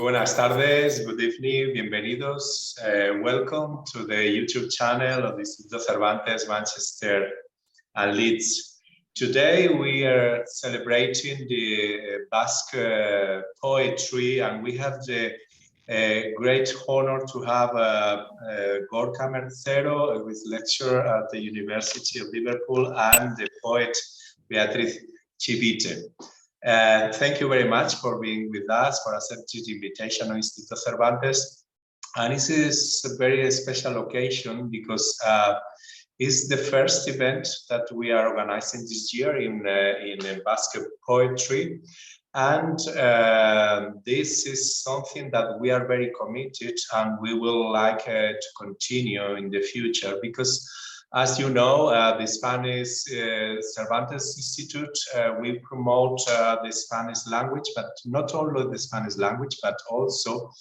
buenas tardes, good evening, bienvenidos. Welcome to the YouTube channel of the Instituto Cervantes, Manchester and Leeds. Today we are celebrating the Basque poetry, and we have the great honor to have Gorka Mercero, who is lecturer at the University of Liverpool, and the poet Beatriz Chivite. Thank you very much for being with us, for accepting the invitation on Instituto Cervantes. And this is a very special occasion because it's the first event that we are organizing this year in Basque poetry. And this is something that we are very committed, and we will like to continue in the future because, as you know, the Spanish Cervantes Institute, we promote the Spanish language, but not only the Spanish language, but also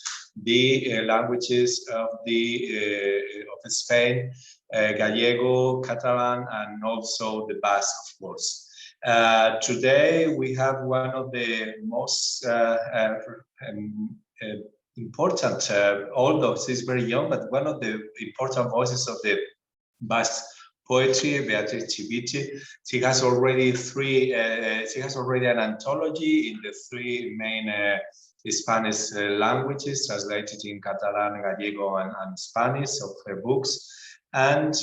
the languages of Spain, Gallego, Catalan, and also the Basque, of course. Today we have one of the most important, although she's very young, but one of the important voices of the Basque poetry, Beatriz Chivite. She has already an anthology in the three main Spanish languages, translated in Catalan, Gallego, and Spanish, of her books. And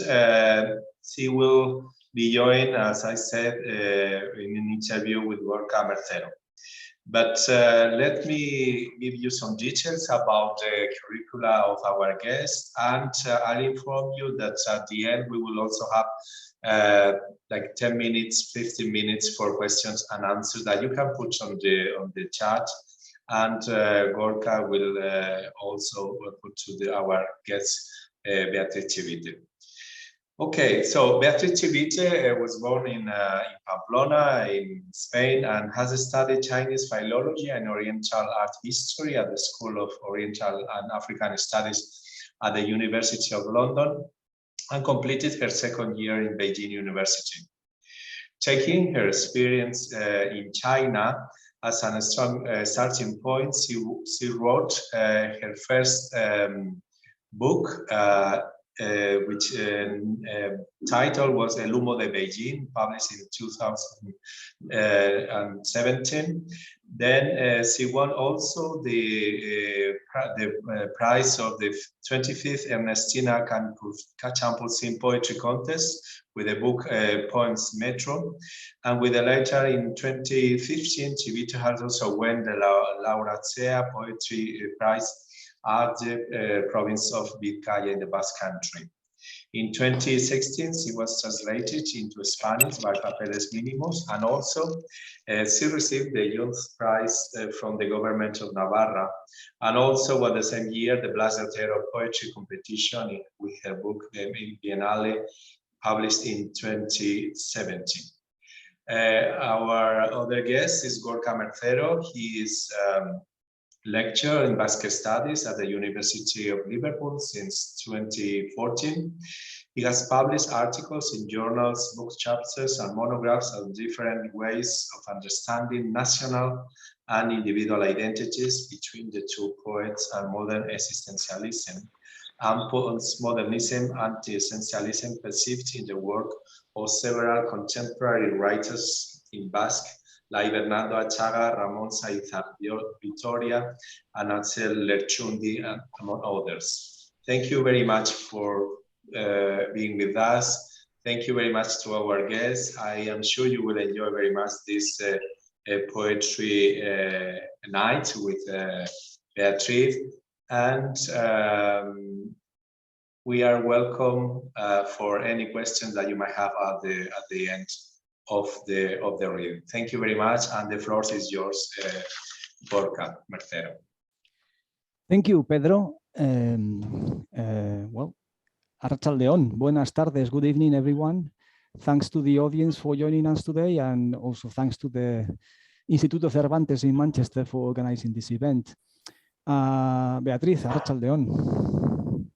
she will be joined, as I said, in an interview with Gorka Mercero. But let me give you some details about the curricula of our guests, and I'll inform you that at the end we will also have like 10 minutes, 15 minutes for questions and answers that you can put on the chat, and Gorka will also put to our guest Beatriz Chivite. Okay, so Beatriz Chivite was born in Pamplona in Spain and has studied Chinese philology and Oriental art history at the School of Oriental and African Studies at the University of London, and completed her second year in Beijing University. Taking her experience in China as a strong starting point, she wrote her first book, which title was El Humo de Beijing, published in 2017. Then she won also the prize of the 25th Ernestina Campusine Poetry Contest with the book Poems Metro. And with a later in 2015, Chivite has also won the Laureatea Poetry Prize at the province of Vizcaya in the Basque Country. In 2016, she was translated into Spanish by Papeles Mínimos, and also she received the Youth Prize from the government of Navarra, and also won the same year the Blas de Otero Poetry Competition with her book Biennale, published in 2017. Our other guest is Gorka Mercero. He is lecturer in Basque Studies at the University of Liverpool since 2014. He has published articles in journals, book chapters, and monographs on different ways of understanding national and individual identities between the two poets and modern existentialism, and postmodernism, anti-essentialism perceived in the work of several contemporary writers in Basque, like Bernardo Achaga, Ramón Saiz Vitoria, and Axel Lerchundi, among others. Thank you very much for being with us. Thank you very much to our guests. I am sure you will enjoy very much this poetry night with Beatriz. And we are welcome for any questions that you might have at the end of the reading. Thank you very much, and the floor is yours, Gorka Mercero. Thank you, Pedro. Well, Arratsaldeon, buenas tardes, good evening, everyone. Thanks to the audience for joining us today, and also thanks to the Instituto Cervantes in Manchester for organizing this event. Beatriz, Arratsaldeon.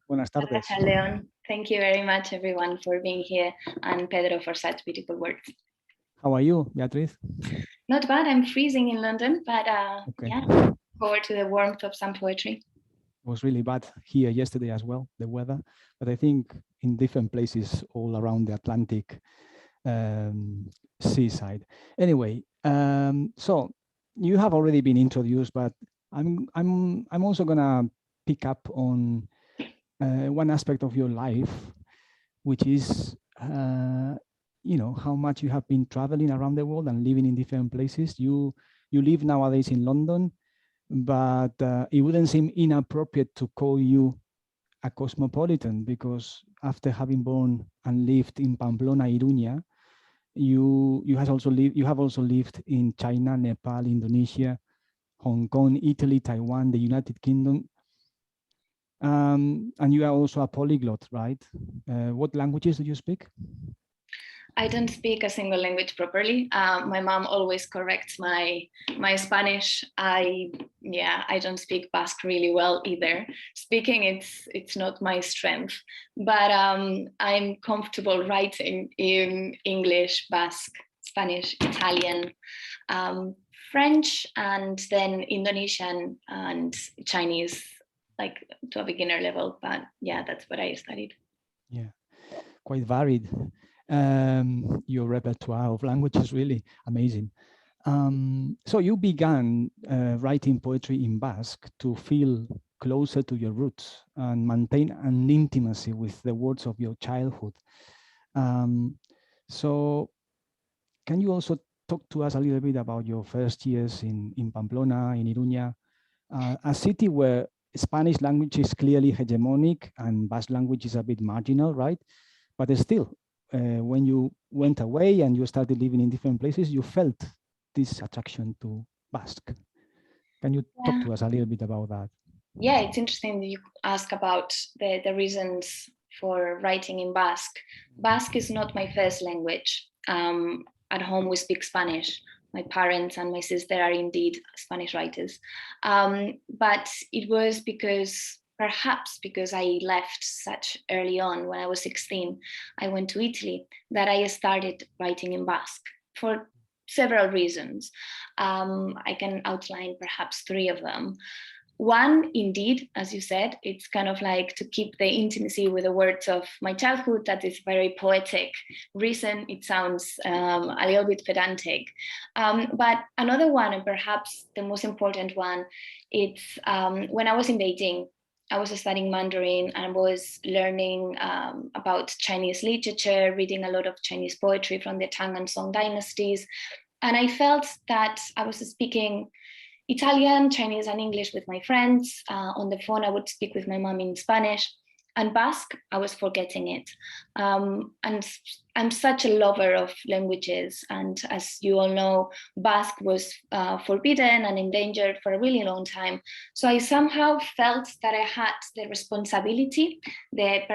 Buenas tardes. Arratsaldeon. Thank you very much, everyone, for being here, and Pedro for such beautiful words. How are you, Beatriz? Not bad. I'm freezing in London, but okay. Yeah. forward to the warmth of some poetry. It was really bad here yesterday as well, the weather, but I think in different places all around the Atlantic seaside. Anyway, so you have already been introduced, but I'm also gonna pick up on one aspect of your life, which is you know, how much you have been traveling around the world and living in different places. You live nowadays in London, but it wouldn't seem inappropriate to call you a cosmopolitan, because after having born and lived in Pamplona, Iruña, you have also lived in China, Nepal, Indonesia, Hong Kong, Italy, Taiwan, the United Kingdom, and you are also a polyglot, right? What languages do you speak? I don't speak a single language properly. My mom always corrects my Spanish. I don't speak Basque really well either. Speaking, it's not my strength, but I'm comfortable writing in English, Basque, Spanish, Italian, French, and then Indonesian and Chinese, like to a beginner level. But yeah, that's what I studied. Yeah, quite varied. Your repertoire of languages, really amazing. So you began writing poetry in Basque to feel closer to your roots and maintain an intimacy with the words of your childhood. So can you also talk to us a little bit about your first years in Pamplona, in Iruña, a city where Spanish language is clearly hegemonic and Basque language is a bit marginal, right? But still, when you went away and you started living in different places, you felt this attraction to Basque. Can you talk to us a little bit about that? Yeah, it's interesting that you ask about the reasons for writing in Basque. Basque is not my first language. At home, we speak Spanish. My parents and my sister are indeed Spanish writers. But it was perhaps because I left such early on, when I was 16, I went to Italy, that I started writing in Basque for several reasons. I can outline perhaps 3 of them. One, indeed, as you said, it's kind of like to keep the intimacy with the words of my childhood. That is very poetic reason. It sounds a little bit pedantic. But another one, and perhaps the most important one, it's when I was in Beijing, I was studying Mandarin and was learning about Chinese literature, reading a lot of Chinese poetry from the Tang and Song dynasties. And I felt that I was speaking Italian, Chinese, and English with my friends. On the phone, I would speak with my mom in Spanish. And Basque, I was forgetting it. And I'm such a lover of languages. And as you all know, Basque was forbidden and endangered for a really long time. So I somehow felt that I had the responsibility, I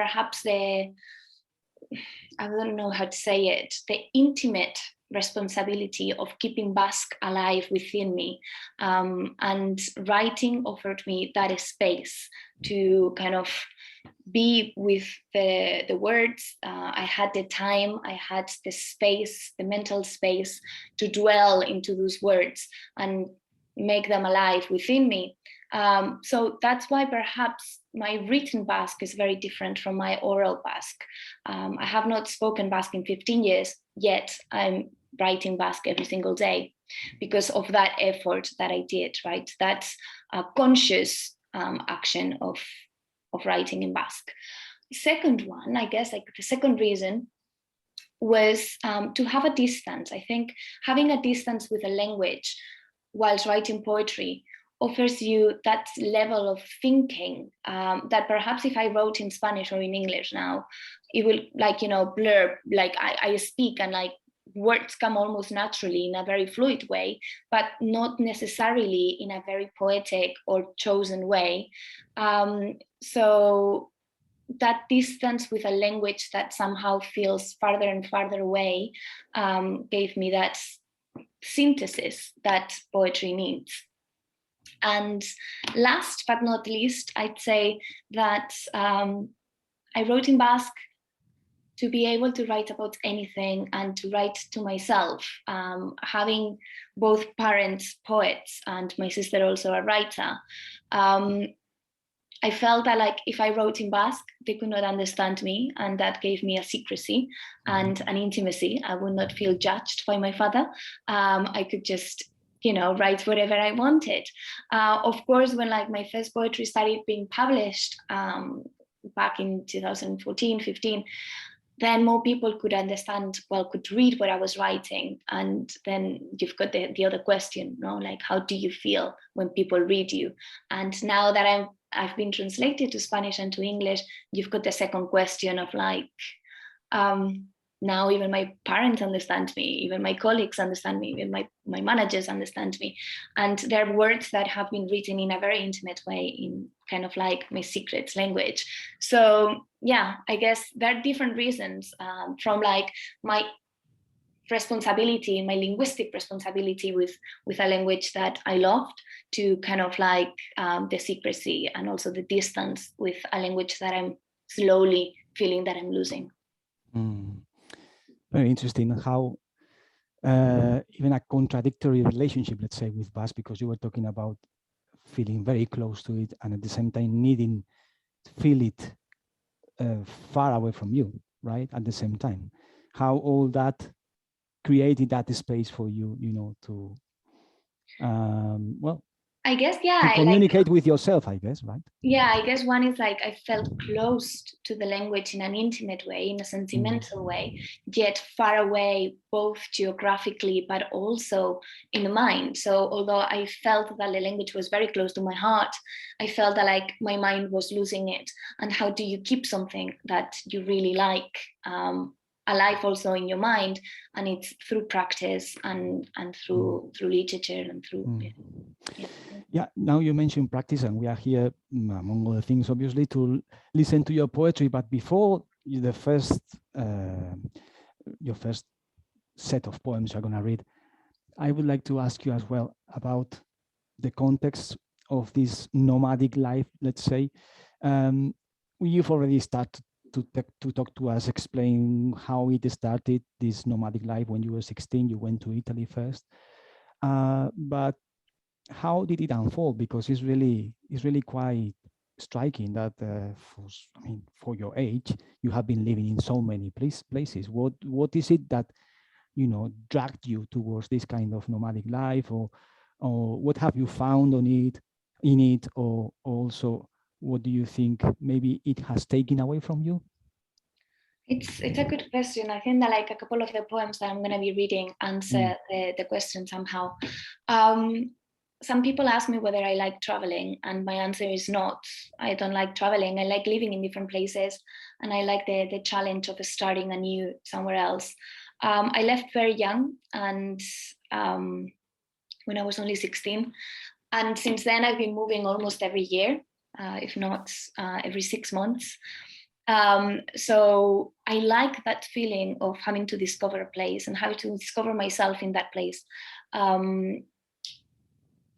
don't know how to say it, the intimate responsibility of keeping Basque alive within me. And writing offered me that space to kind of be with the words. I had the time, I had the space, the mental space to dwell into those words and make them alive within me. So that's why perhaps my written Basque is very different from my oral Basque. I have not spoken Basque in 15 years, yet I'm writing Basque every single day because of that effort that I did, right? That's a conscious action of writing in Basque. Second one, I guess, like the second reason was to have a distance. I think having a distance with a language whilst writing poetry offers you that level of thinking that perhaps if I wrote in Spanish or in English now, it will blur, like I speak and like words come almost naturally in a very fluid way, but not necessarily in a very poetic or chosen way. So that distance with a language that somehow feels farther and farther away gave me that synthesis that poetry needs. And last but not least, I'd say that I wrote in Basque to be able to write about anything and to write to myself. Having both parents poets and my sister also a writer, I felt that like if I wrote in Basque, they could not understand me, and that gave me a secrecy and an intimacy. I would not feel judged by my father. I could just, write whatever I wanted. Of course, when like my first poetry started being published back in 2014, 15, then more people could understand, could read what I was writing. And then you've got the other question, like, how do you feel when people read you? And now that I've been translated to Spanish and to English, you've got the second question of like, now even my parents understand me, even my colleagues understand me, even my managers understand me. And there are words that have been written in a very intimate way, in kind of like my secret language. So yeah, I guess there are different reasons, from like my responsibility, my linguistic responsibility with a language that I loved, to kind of like the secrecy and also the distance with a language that I'm slowly feeling that I'm losing. Very interesting how even a contradictory relationship, let's say, with Basque, because you were talking about feeling very close to it and at the same time needing to feel it far away from you, right? At the same time, how all that created that space for you, to I guess, to communicate with yourself, I guess, right? Yeah, I guess one is like I felt close to the language in an intimate way, in a sentimental way, yet far away, both geographically, but also in the mind. So although I felt that the language was very close to my heart, I felt that like my mind was losing it. And how do you keep something that you really like alive also in your mind? And it's through practice and through literature and through yeah. Now you mentioned practice, and we are here, among other things, obviously, to listen to your poetry. But before your first set of poems you're going to read, I would like to ask you as well about the context of this nomadic life, let's say. You've already started to talk to us, explain how it started, this nomadic life. When you were 16, you went to Italy first. But how did it unfold? Because it's really quite striking that for your age, you have been living in so many places. What is it that dragged you towards this kind of nomadic life, or what have you found in it, or also what do you think maybe it has taken away from you? It's a good question. I think that like a couple of the poems that I'm going to be reading answer the question somehow. Some people ask me whether I like traveling, and my answer is not. I don't like traveling. I like living in different places, and I like the challenge of starting anew somewhere else. I left very young, and when I was only 16, and since then I've been moving almost every year, if not every 6 months. So I like that feeling of having to discover a place and how to discover myself in that place.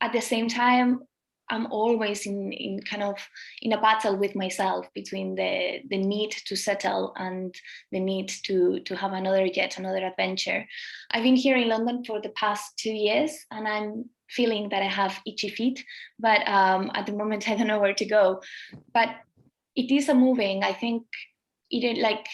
At the same time, I'm always in a battle with myself between the need to settle and the need to have yet another adventure. I've been here in London for the past 2 years, and I'm feeling that I have itchy feet, but at the moment I don't know where to go. But it is a moving. I think it like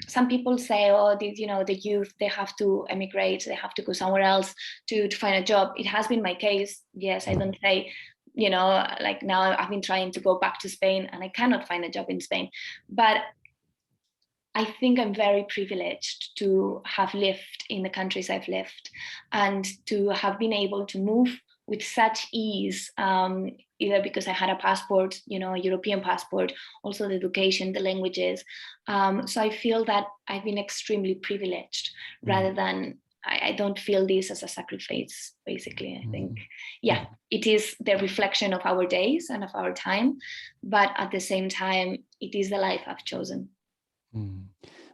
some people say, oh, the youth, they have to emigrate, they have to go somewhere else to find a job. It has been my case. Yes, I don't say, like now I've been trying to go back to Spain and I cannot find a job in Spain. But I think I'm very privileged to have lived in the countries I've lived and to have been able to move with such ease, either because I had a passport, a European passport, also the education, the languages. So I feel that I've been extremely privileged rather than, I don't feel this as a sacrifice, basically. I think, it is the reflection of our days and of our time, but at the same time, it is the life I've chosen.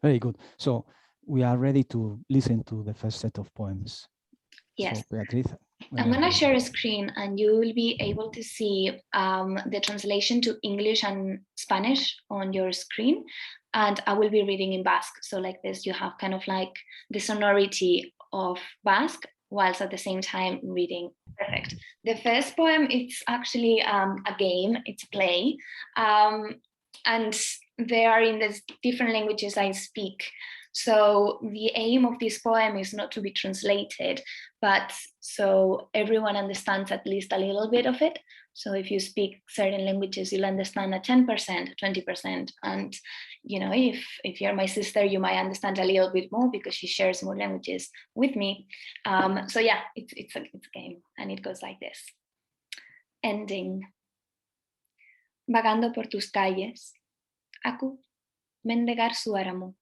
Very good. So we are ready to listen to the first set of poems. Yes. So, Beatriz, I'm going to share a screen and you will be able to see the translation to English and Spanish on your screen. and I will be reading in Basque. So like this, you have kind of like the sonority of Basque, whilst at the same time reading. Perfect. The first poem, it's actually a game, it's a play, and they are in the different languages I speak. So the aim of this poem is not to be translated, but so everyone understands at least a little bit of it. So if you speak certain languages, you'll understand a 10%, 20%. And you know, if you're my sister, you might understand a little bit more because she shares more languages with me. So yeah, it's a game, and it goes like this. Ending. Vagando por tus calles, aku mendegar suaramu,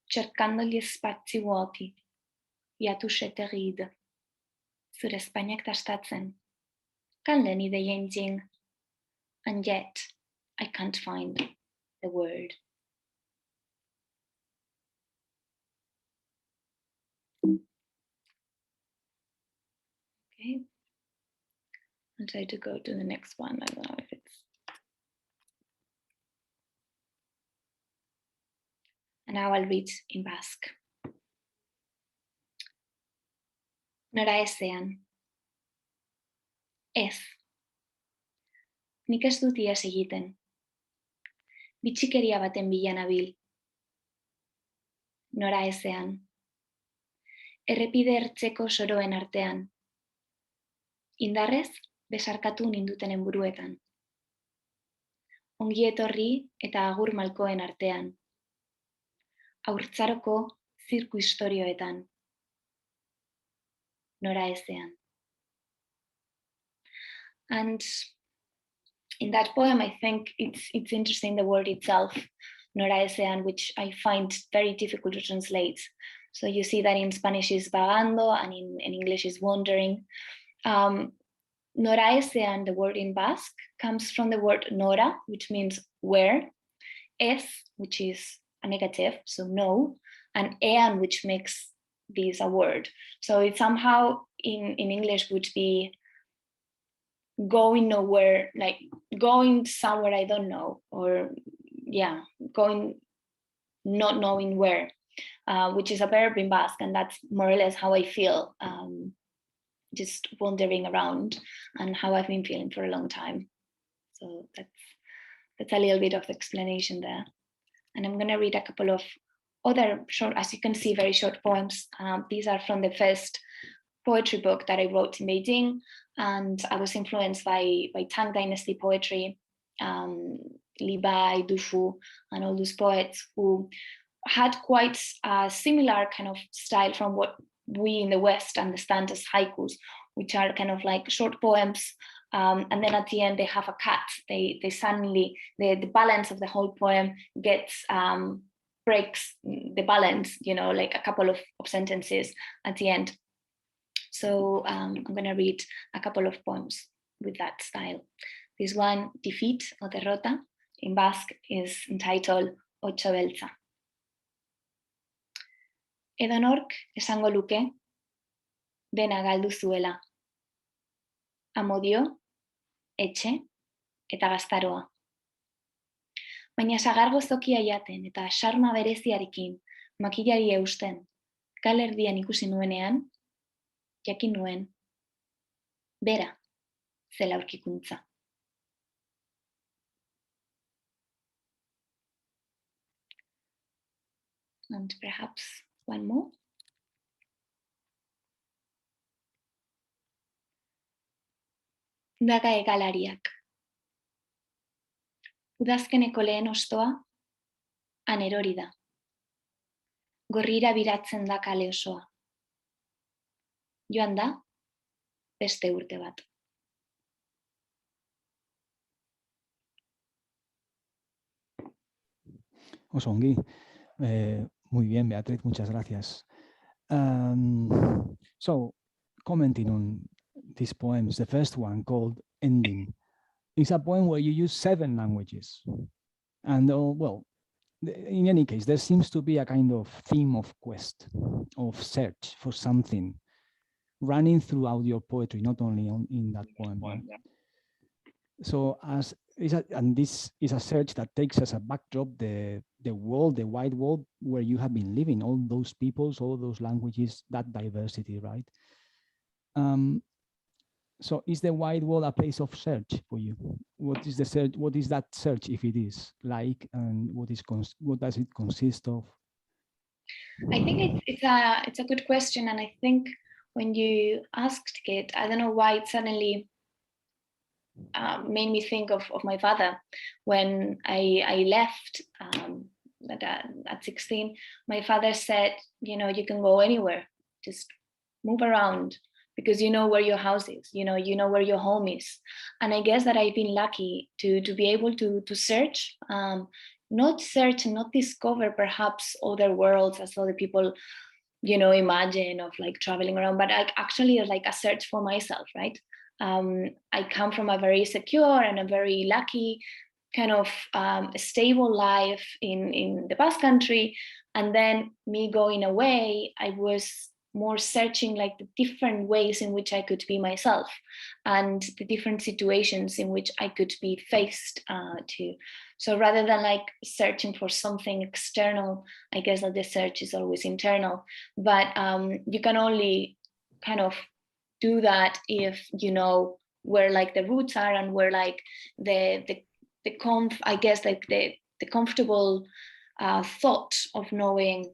cercando gli spazi vuoti, iatușete ride, zure Spainak tastatzen, kan ide yenjing, and yet I can't find the word. Okay, I'll try to go to the next one. I don't know if it's. And now I'll read in Basque. Nora ezean. Ez. Nik ez dut iaz egiten. Bitxikeria baten bila nabil. Nora ezean. Errepide ertzeko soroen artean. Indarrez, besarkatu nindutenen buruetan. Ongi etorri eta agur malkoen artean. Haurtzaroko zirku istorioetan. Nora ezean. And in that poem, I think it's interesting, the word itself, Nora ezean, which I find very difficult to translate. So you see that in Spanish is vagando, and in English is wandering. Nora ezean, the word in Basque, comes from the word nora, which means where, ez, which is a negative, so no, and ean, which makes this a word. So it somehow in English would be going nowhere, like going somewhere I don't know, or yeah, going not knowing where, which is a verb in Basque, and that's more or less how I feel, just wandering around, and how I've been feeling for a long time. So that's a little bit of the explanation there. And I'm gonna read a couple of other short, as you can see, very short poems. These are from the first poetry book that I wrote in Beijing, and I was influenced by Tang Dynasty poetry, Li Bai, Du Fu, and all those poets who had quite a similar kind of style from what we in the West understand as haikus, which are kind of like short poems, and then at the end they have a cut. They suddenly, the balance of the whole poem gets breaks the balance, you know, like a couple of sentences at the end. So I'm going to read a couple of poems with that style. This one, Defeat or Derrota, in Basque, is entitled Ocho Beltza. Edonork esango luke, dena galdu zuela. Amodio, etxe, eta gaztaroa. Baina sagargo zokia jaten eta sarma bereziarekin makilari eusten, galerdian ikusi nuenean, jakin nuen, bera, zela aurkikuntza. And perhaps one more. Daga egalariak. Udazkeneko lehen ostoa, han erori da. Gorrira biratzen da kale osoa. Joan da, beste urte bat. Oso ongi. Muy bien, Beatriz, muchas gracias. So, commenting on these poems, the first one called Ending is a poem where you use 7 languages. And well, in any case, there seems to be a kind of theme of quest, of search for something running throughout your poetry, not only in that poem. So and this is a search that takes as a backdrop the the world, the wide world where you have been living, all those peoples, all those languages, that diversity, right? So is the wide world a place of search for you? What is the search? What is that search, if it is like, and what does it consist of? I think it's a good question, and I think when you asked it, I don't know why it suddenly made me think of my father. When I left at 16, my father said, you know, you can go anywhere, just move around, because you know where your house is, you know where your home is. And I guess that I've been lucky to be able to search, not search and not discover perhaps other worlds as other people, you know, imagine of like traveling around, but actually like a search for myself, right? I come from a very secure and a very lucky kind of stable life in the Basque Country. And then me going away, I was more searching like the different ways in which I could be myself and the different situations in which I could be faced to. So rather than like searching for something external, I guess that the search is always internal. But you can only kind of do that if you know where like the roots are and where like the comfortable thought of knowing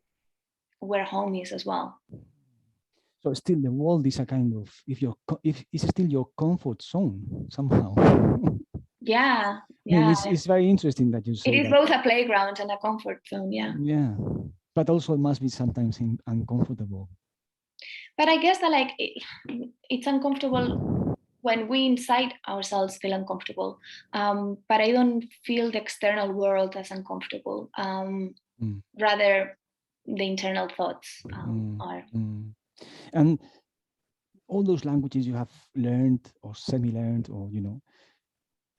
where home is as well. So still the world is a kind of, if it's still your comfort zone somehow. Yeah. I mean, it's very interesting that you say it is that. Both a playground and a comfort zone. Yeah, but also it must be sometimes uncomfortable. But I guess that like it's uncomfortable when we inside ourselves feel uncomfortable, but I don't feel the external world as uncomfortable. Rather the internal thoughts are. And all those languages you have learned or semi-learned, or you know,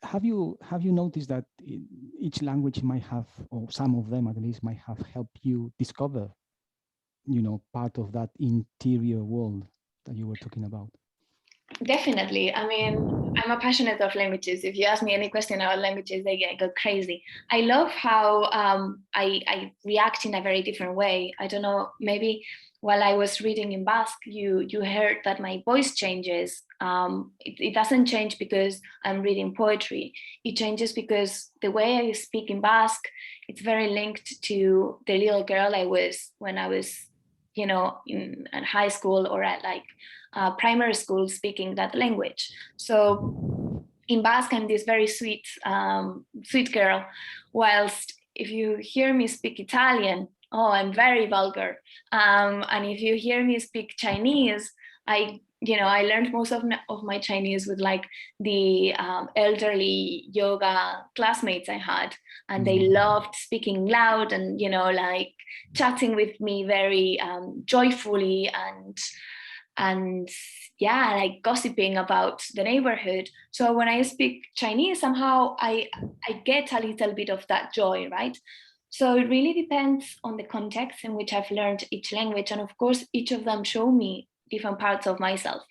have you noticed that each language might have, or some of them at least, might have helped you discover, you know, part of that interior world that you were talking about? Definitely. I mean, I'm a passionate of languages. If you ask me any question about languages, I go crazy. I love how I react in a very different way. I don't know, maybe while I was reading in Basque, you heard that my voice changes. It doesn't change because I'm reading poetry. It changes because the way I speak in Basque, it's very linked to the little girl I was when I was, you know, in high school or at like primary school speaking that language. So in Basque, I'm this very sweet girl, whilst if you hear me speak Italian, I'm very vulgar. And if you hear me speak Chinese, I learned most of my Chinese with like the elderly yoga classmates I had, and they loved speaking loud and, you know, like chatting with me very joyfully and yeah, like gossiping about the neighborhood. So when I speak Chinese, somehow I get a little bit of that joy, right? So it really depends on the context in which I've learned each language. And of course, each of them show me different parts of myself.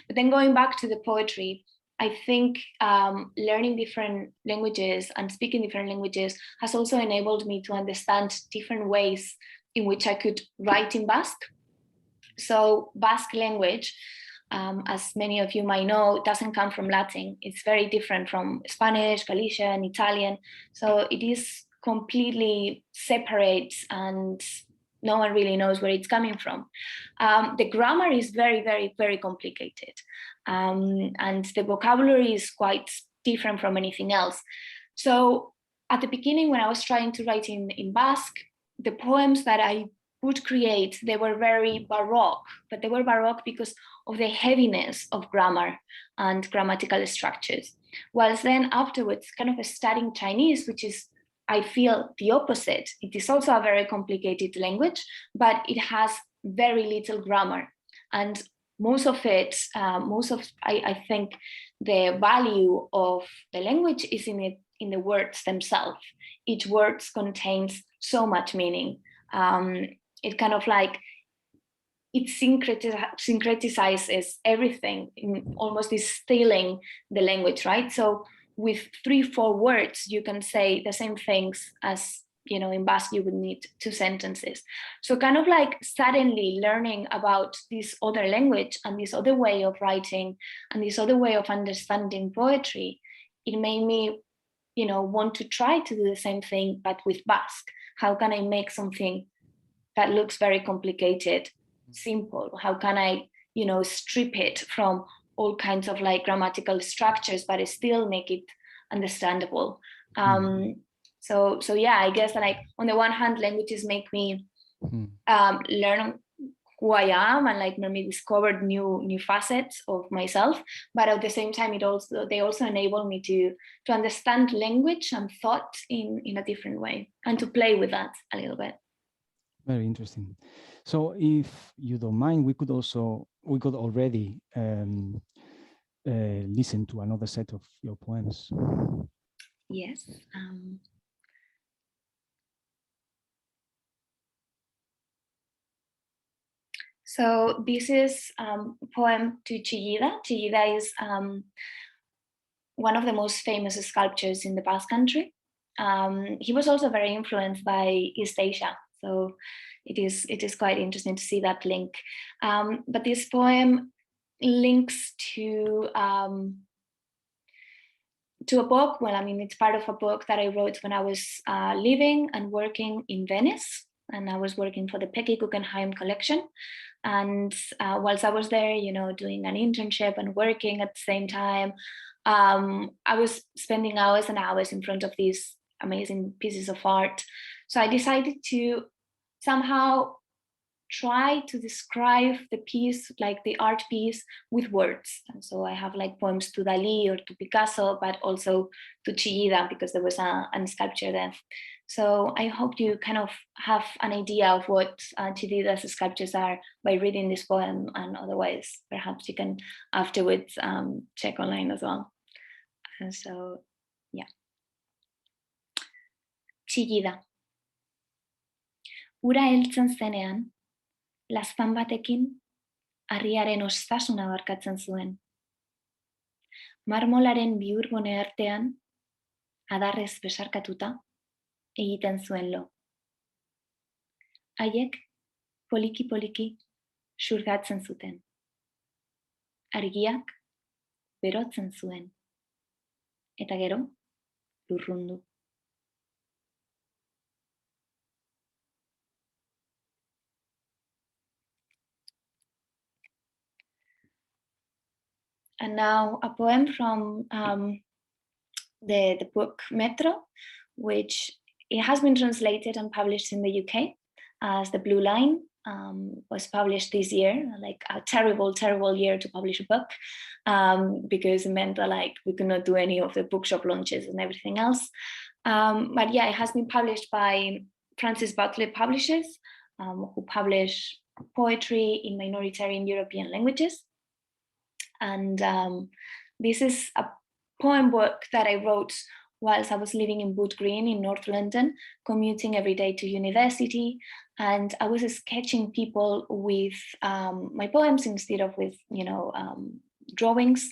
But then going back to the poetry, I think learning different languages and speaking different languages has also enabled me to understand different ways in which I could write in Basque. So Basque language, as many of you might know, doesn't come from Latin. It's very different from Spanish, Galician, Italian. So it is completely separate and no one really knows where it's coming from. The grammar is very, very, very complicated. And the vocabulary is quite different from anything else. So at the beginning, when I was trying to write in Basque, the poems that I would create, they were very Baroque, but they were Baroque because of the heaviness of grammar and grammatical structures. Whilst then afterwards, kind of studying Chinese, which is, I feel, the opposite. It is also a very complicated language, but it has very little grammar. And I think the value of the language is in the words themselves. Each word contains so much meaning. It kind of like, it syncretizes everything, in almost distilling the language, right? So with 3-4 words, you can say the same things as in Basque you would need 2 sentences. So kind of like suddenly learning about this other language and this other way of writing and this other way of understanding poetry, it made me, want to try to do the same thing, but with Basque. How can I make something that looks very complicated simple? How can I, strip it from all kinds of like grammatical structures, but still make it understandable? So yeah, I guess like on the one hand, languages make me learn who I am and like maybe discover new facets of myself. But at the same time, they also enable me to understand language and thought in a different way and to play with that a little bit. Very interesting. So if you don't mind, we could already listen to another set of your poems. Yes. So this is a poem to Chillida. Chillida is one of the most famous sculptors in the Basque Country. He was also very influenced by East Asia. So it is quite interesting to see that link. But this poem links to a book. Well, I mean, it's part of a book that I wrote when I was living and working in Venice. And I was working for the Peggy Guggenheim collection. And whilst I was there, doing an internship and working at the same time, I was spending hours and hours in front of these amazing pieces of art. So I decided to somehow try to describe the piece, like the art piece, with words. And so I have like poems to Dali or to Picasso, but also to Chillida, because there was a sculpture there. So I hope you kind of have an idea of what Chillida's sculptures are by reading this poem, and otherwise perhaps you can afterwards check online as well. And so, yeah. Chillida. Ura heltzen zenean, lazpan batekin, harriaren ostasuna barkatzen zuen. Marmolaren bihurgune artean, adarrez besarkatuta, egiten zuen lo. Haiek, poliki-poliki, xurgatzen zuten. Argiak, berotzen zuen. Eta gero, lurrundu. And now a poem from the book Metro, which it has been translated and published in the UK as The Blue Line. Was published this year, like a terrible, terrible year to publish a book, because it meant that like we could not do any of the bookshop launches and everything else. But yeah, it has been published by Francis Bartlett Publishers, who publish poetry in minoritarian European languages. And this is a poem book that I wrote whilst I was living in Wood Green in North London, commuting every day to university. And I was sketching people with my poems instead of with, drawings.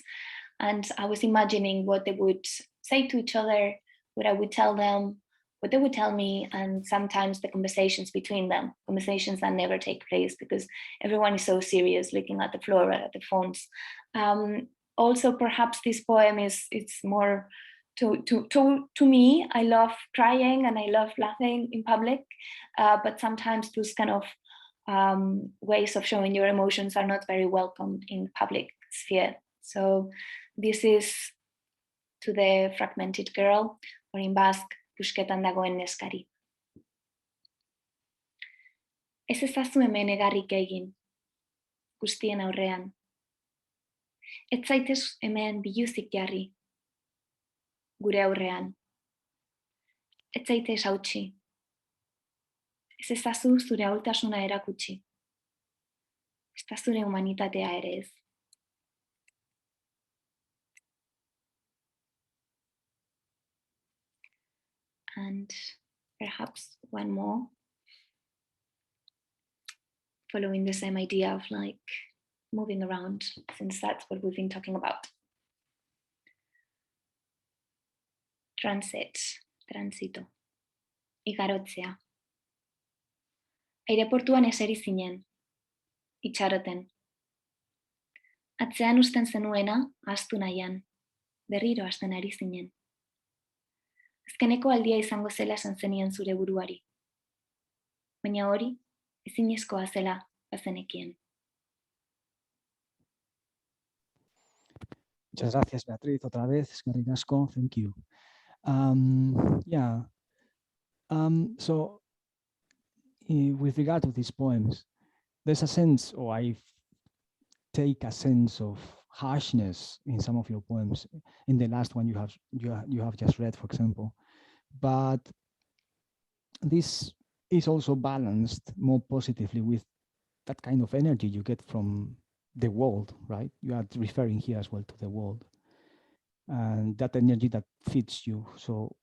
And I was imagining what they would say to each other, what I would tell them, what they would tell me, and sometimes the conversations between them, conversations that never take place because everyone is so serious looking at the floor, at the phones. Also, perhaps this poem it's more to me. I love crying and I love laughing in public, but sometimes those kind of ways of showing your emotions are not very welcome in public sphere. So this is to the fragmented girl, or in Basque, busketan dagoen neskari. Ez ezazu hemen egarrik egin, guztien aurrean. Ez zaitez hemen biluzik jarri, gure aurrean. Ez zaitez hautsi. Ez ezazu zure ahultasuna erakutsi. Ez da zure humanitatea ere ez. And perhaps one more, following the same idea of like moving around, since that's what we've been talking about. Transit, tránsito. igarotzea. Aireportuan eseri zinen, itxaroten. Atzean uzten zenuena, ahaztu nahian, berriro hasten ari zinen. Azkeneko aldia izango zela esan zenien zure buruari. Baina hori, ezinezkoa zela bazenekien. Muchas gracias, Beatriz, otra vez. Eskerrik asko, thank you. So, with regard to these poems, there's a sense, or I take a sense of harshness in some of your poems. In the last one you have just read, for example, but this is also balanced more positively with that kind of energy you get from the world, right? You are referring here as well to the world, and that energy that fits you. So,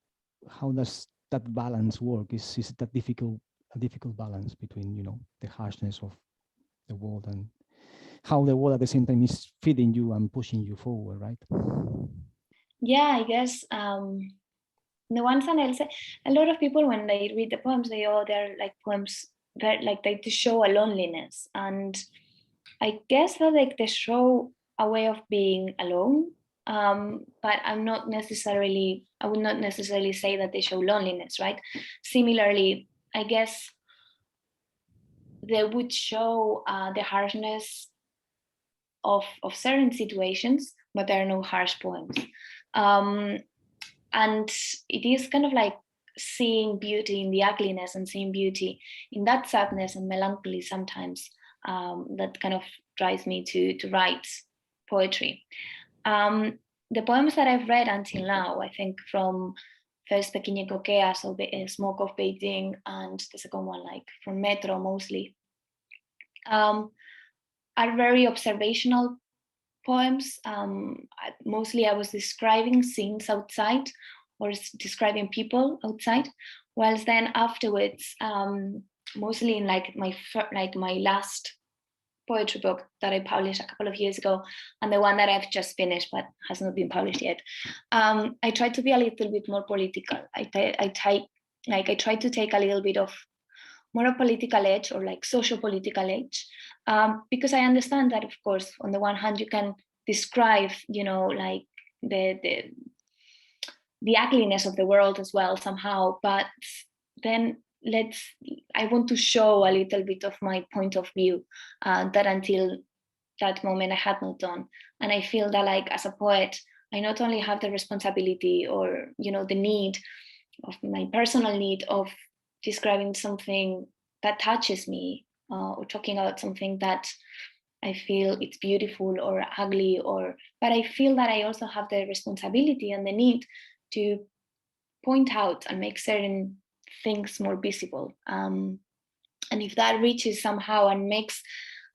how does that balance work? Is it a difficult balance between, you know, the harshness of the world and how the world at the same time is feeding you and pushing you forward, right? Yeah, I guess the one thing I'll say, a lot of people when they read the poems, they're like poems that like they to show a loneliness, and I guess that like they show a way of being alone. But I would not necessarily say that they show loneliness, right? Similarly, I guess they would show the harshness of certain situations, but there are no harsh poems. And it is kind of like seeing beauty in the ugliness and seeing beauty in that sadness and melancholy sometimes that kind of drives me to write poetry. The poems that I've read until now, I think from first Pequeña Coquea, so Smoke of Beijing, and the second one like from Metro mostly, are very observational poems. Mostly I was describing scenes outside or describing people outside, whilst then afterwards, mostly in like my last poetry book that I published a couple of years ago, and the one that I've just finished but has not been published yet, I tried to be a little bit more political. I tried to take a little bit of more a political edge or like socio-political edge, because I understand that, of course, on the one hand, you can describe, you know, like the ugliness of the world as well somehow, but then I want to show a little bit of my point of view that until that moment I had not done. And I feel that like as a poet, I not only have the responsibility or, you know, the need of my personal need of describing something that touches me or talking about something that I feel it's beautiful or ugly, but I feel that I also have the responsibility and the need to point out and make certain things more visible. And if that reaches somehow and makes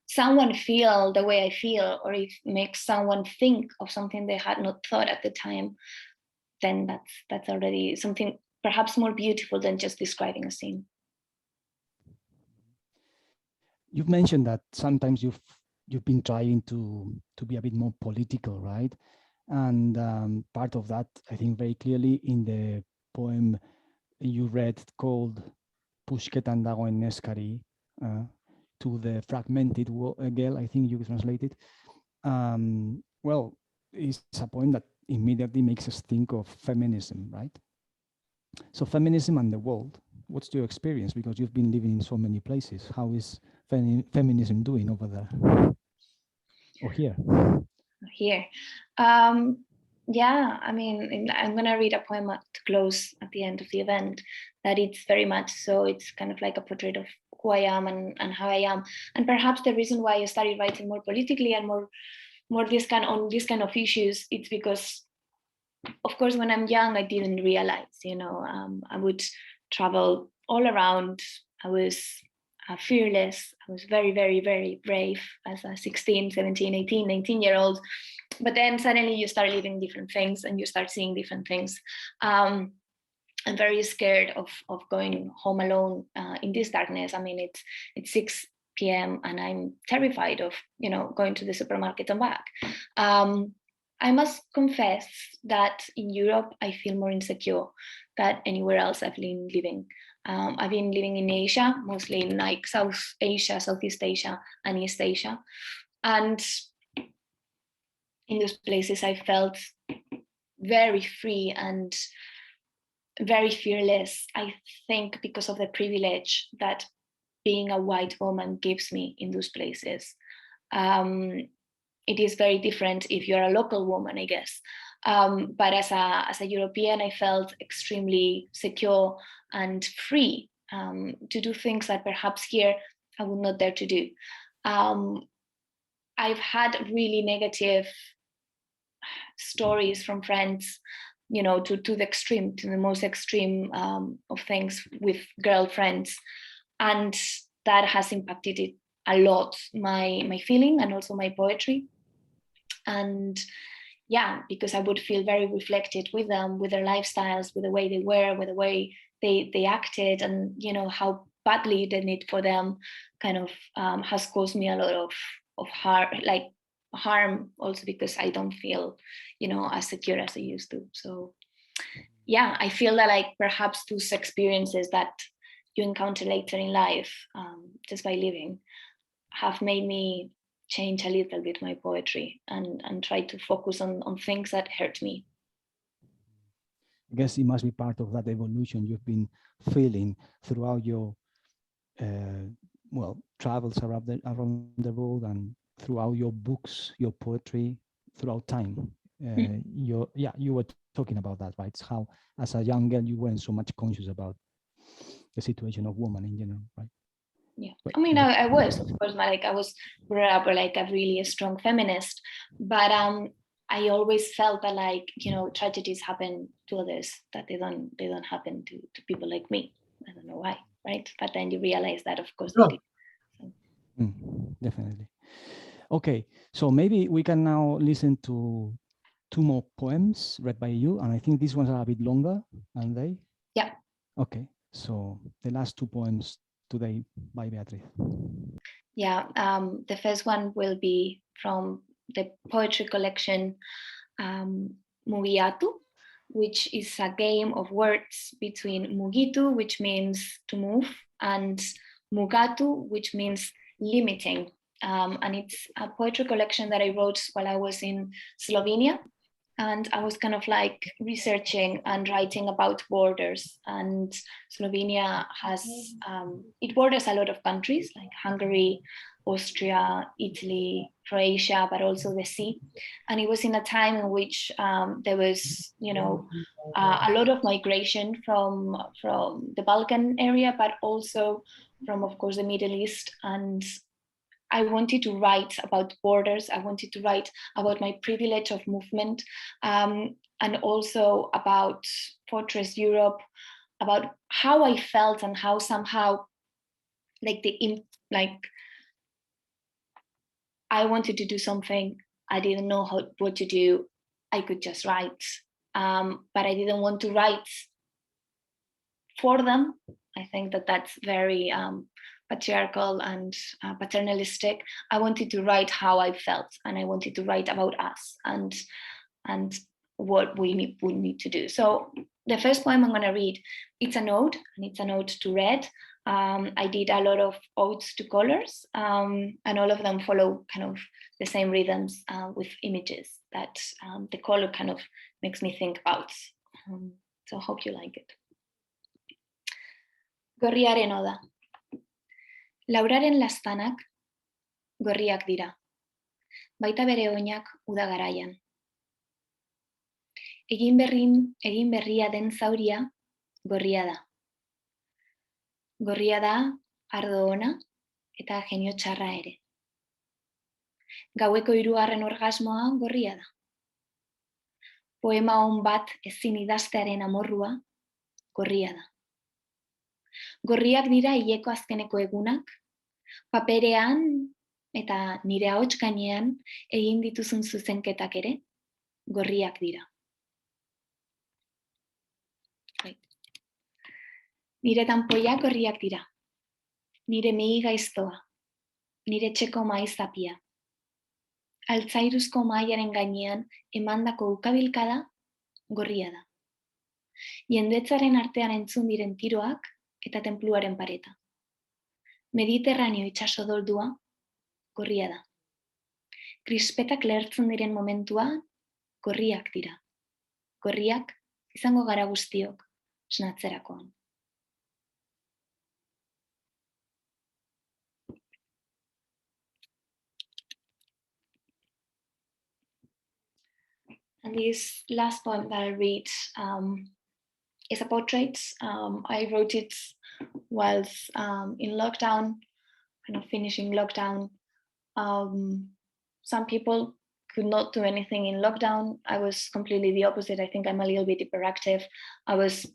someone feel the way I feel, or if it makes someone think of something they had not thought at the time, then that's already something perhaps more beautiful than just describing a scene. You've mentioned that sometimes you've been trying to be a bit more political, right? And part of that, I think very clearly in the poem you read called Pusketan dagoen neskari, to the fragmented girl, I think you translated. Well, it's a poem that immediately makes us think of feminism, right? So feminism and the world, what's your experience? Because you've been living in so many places. How is feminism doing over there? Or here? Here. Yeah, I mean, I'm going to read a poem to close at the end of the event that it's very much so. It's kind of like a portrait of who I am and how I am. And perhaps the reason why I started writing more politically and more on this kind of issues, it's because, of course, when I'm young, I didn't realize, you know, I would travel all around. I was fearless. I was very, very, very brave as a 16, 17, 18, 19-year-old. But then suddenly you start living different things and you start seeing different things. I'm very scared of going home alone in this darkness. I mean, it's 6 p.m. and I'm terrified of, you know, going to the supermarket and back. I must confess that in Europe, I feel more insecure, that anywhere else I've been living. I've been living in Asia, mostly in like South Asia, Southeast Asia, and East Asia. And in those places, I felt very free and very fearless, I think, because of the privilege that being a white woman gives me in those places. It is very different if you're a local woman, I guess. But as a European, I felt extremely secure and free to do things that perhaps here I would not dare to do. I've had really negative stories from friends, you know, to the extreme, to the most extreme of things with girlfriends. And that has impacted it a lot, my feeling and also my poetry. And yeah, because I would feel very reflected with them, with their lifestyles, with the way they were, with the way they acted, and you know how badly the need for them kind of has caused me a lot of harm also, because I don't feel, you know, as secure as I used to. So yeah, I feel that like perhaps those experiences that you encounter later in life, just by living, have made me change a little bit my poetry and try to focus on things that hurt me. I guess it must be part of that evolution you've been feeling throughout your travels around the world and throughout your books, your poetry, throughout time. You were talking about that, right? It's how, as a young girl, you weren't so much conscious about the situation of women in general, right? Yeah, I mean, I was, of course, like I was brought up like a really strong feminist, but I always felt that, like, you know, tragedies happen to others, that they don't happen to people like me. I don't know why, right? But then you realize that, of course, they did. So. Definitely. Okay, so maybe we can now listen to 2 more poems read by you, and I think these ones are a bit longer, aren't they? Yeah. Okay, so the last 2 poems today by Beatriz. Yeah, the first one will be from the poetry collection Mugiatu, which is a game of words between Mugitu, which means to move, and Mugatu, which means limiting. And it's a poetry collection that I wrote while I was in Slovenia. And I was kind of like researching and writing about borders. And Slovenia has, it borders a lot of countries like Hungary, Austria, Italy, Croatia, but also the sea. And it was in a time in which there was, you know, a lot of migration from the Balkan area, but also from, of course, the Middle East. And I wanted to write about borders. I wanted to write about my privilege of movement, and also about Fortress Europe, about how I felt and how somehow, like I wanted to do something. I didn't know what to do. I could just write, but I didn't want to write for them. I think that that's very patriarchal and paternalistic. I wanted to write how I felt, and I wanted to write about us and what we need to do. So the first poem I'm going to read, it's an ode, and it's an ode to red. I did a lot of odes to colors, and all of them follow kind of the same rhythms with images that the color kind of makes me think about. So I hope you like it. Gorriaren oda. Lauraren laztanak gorriak dira, baita bere oinak uda garaian. Egin berria den zauria gorria da. Gorria da ardo ona eta genio txarra ere. Gaueko 3. orgasmoa gorria da. Poema on bat ezin idaztearen amorrua gorria da. Gorriak dira hileko azkeneko egunak, paperean eta nire ahots gainean egin dituzun zuzenketak ere gorriak dira. Nire tanpoiak gorriak dira. Nire mihi gaiztoa, nire etxeko maizapia. Altzairuzko mahaiaren gainean emandako ukabilkada gorria da. jendetzaren artean entzun diren tiroak eta tenpluaren pareta. Mediterraneo itsaso doldua, gorria da. Krispetak lehertzen diren momentua, gorriak dira. Gorriak izango gara guztiok, esnatzerakoan. And this last poem that I read is a portrait. I wrote it whilst in lockdown, kind of finishing lockdown. Some people could not do anything in lockdown. I was completely the opposite. I think I'm a little bit hyperactive. I was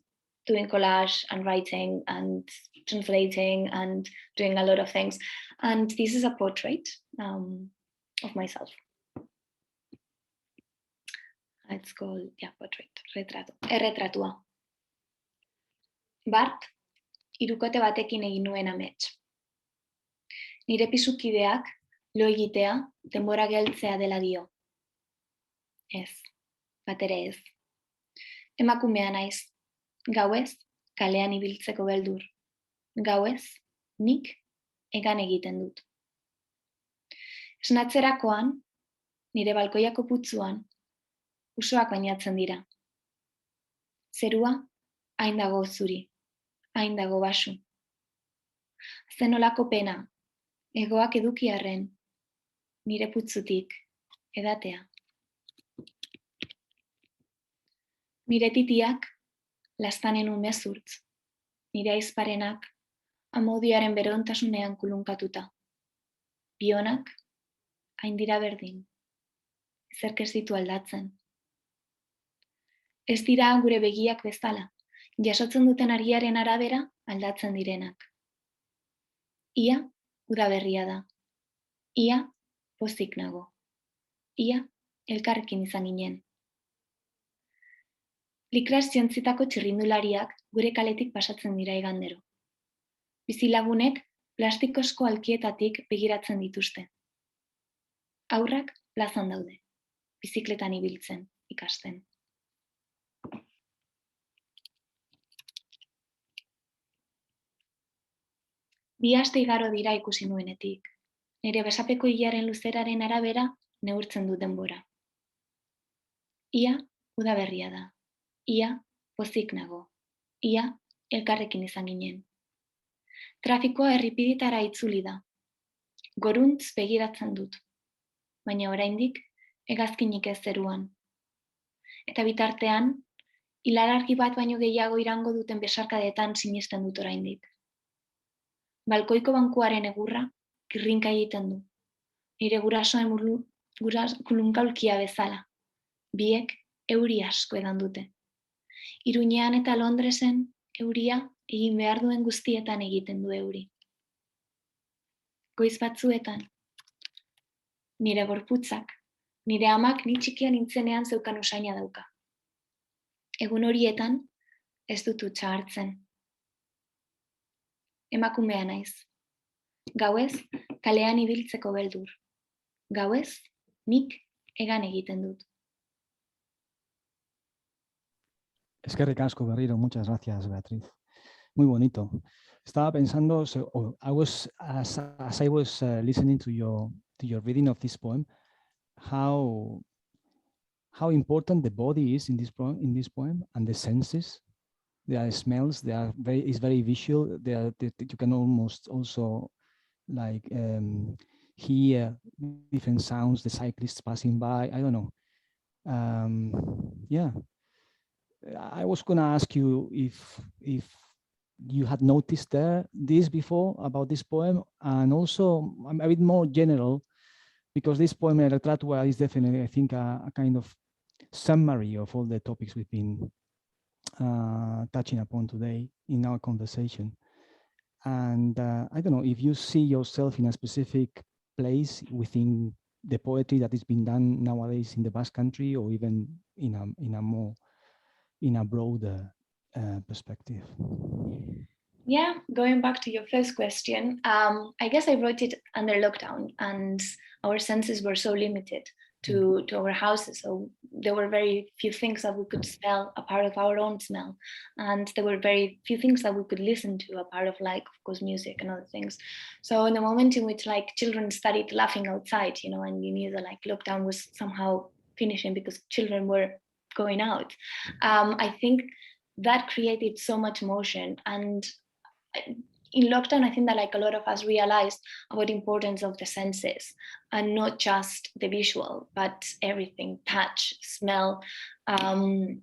doing collage and writing and translating and doing a lot of things. And this is a portrait of myself. It's called, portrait, retrato, erretratua. Bart, hirukote batekin egin nuen amets. Nire pisukideak, lo egitea, denbora geltzea dela dio. Ez, batere ez. Emakumea naiz, gauez, kalean ibiltzeko beldur. Gauez, nik egan egiten dut. Esnatzerakoan, nire balkoiako putzuan, usoak bainatzen dira. Zerua, hain dago zuri, hain dago basu. Zenolako pena, egoak edukiarren, nire putzutik, edatea. Nire titiak, lastanen umezurtz, nire aizparenak, amodioaren berontasunean kulunkatuta. Bionak, hain dira berdin, zerk ez ditu aldatzen. Ez dira gure begiak bezala, jasotzen duten argiaren arabera aldatzen direnak. Ia, udaberria da. Ia, pozik nago. Ia, elkarrekin izan ginen. Likras zientzitako txirrindulariak gure kaletik pasatzen dira igandero. Bizilagunek plastikozko alkietatik begiratzen dituzte. Haurrak plazan daude, bizikletan ibiltzen, ikasten. Bi aste igaro dira ikusi nuenetik. Nire besapeko hilaren luzeraren arabera neurtzen du denbora. Ia, udaberria da. Ia, pozik nago. Ia, elkarrekin izan ginen. Trafikoa erripidetara itzuli da. Goruntz begiratzen dut. Baina oraindik hegazkinik ez zeruan. Eta bitartean, hilarargi bat baino gehiago irango duten besarkadetan sinesten dut oraindik. Balkoiko bankuaren egurra kirrinka egiten du. Nire gurasoen kulunkaulkia bezala. Biek euri asko edan dute. Iruñean eta Londresen euria egin behar duen guztietan egiten du euri. Goiz batzuetan, nire gorputzak, nire amak ni txikia nintzenean zeukan usaina dauka. Egun horietan ez dut hutsa hartzen. Emakumea naiz. Gauez, kalean ibiltzeko beldur. Gauez, nik egan egiten dut. Eskerrik asko berriro, muchas gracias, Beatriz. Muy bonito. Estaba pensando, as I was listening to your reading of this poem, how important the body is in this poem and the senses. There are smells. It's very visual. You can almost also like hear different sounds. The cyclists passing by. I don't know. Yeah. I was gonna ask you if you had noticed this before about this poem, and also a bit more general, because this poem Retratua is definitely, I think, a kind of summary of all the topics we've been touching upon today in our conversation. And I don't know if you see yourself in a specific place within the poetry that is being done nowadays in the Basque Country, or even in a broader perspective. Yeah, going back to your first question, I guess I wrote it under lockdown, and our senses were so limited to our houses. So there were very few things that we could smell apart of our own smell, and there were very few things that we could listen to apart of, like, of course, music and other things. So in the moment in which, like, children started laughing outside, you know, and you knew that, like, lockdown was somehow finishing because children were going out, I think that created so much emotion. And in lockdown, I think that, like, a lot of us realized about the importance of the senses, and not just the visual, but everything: touch, smell. And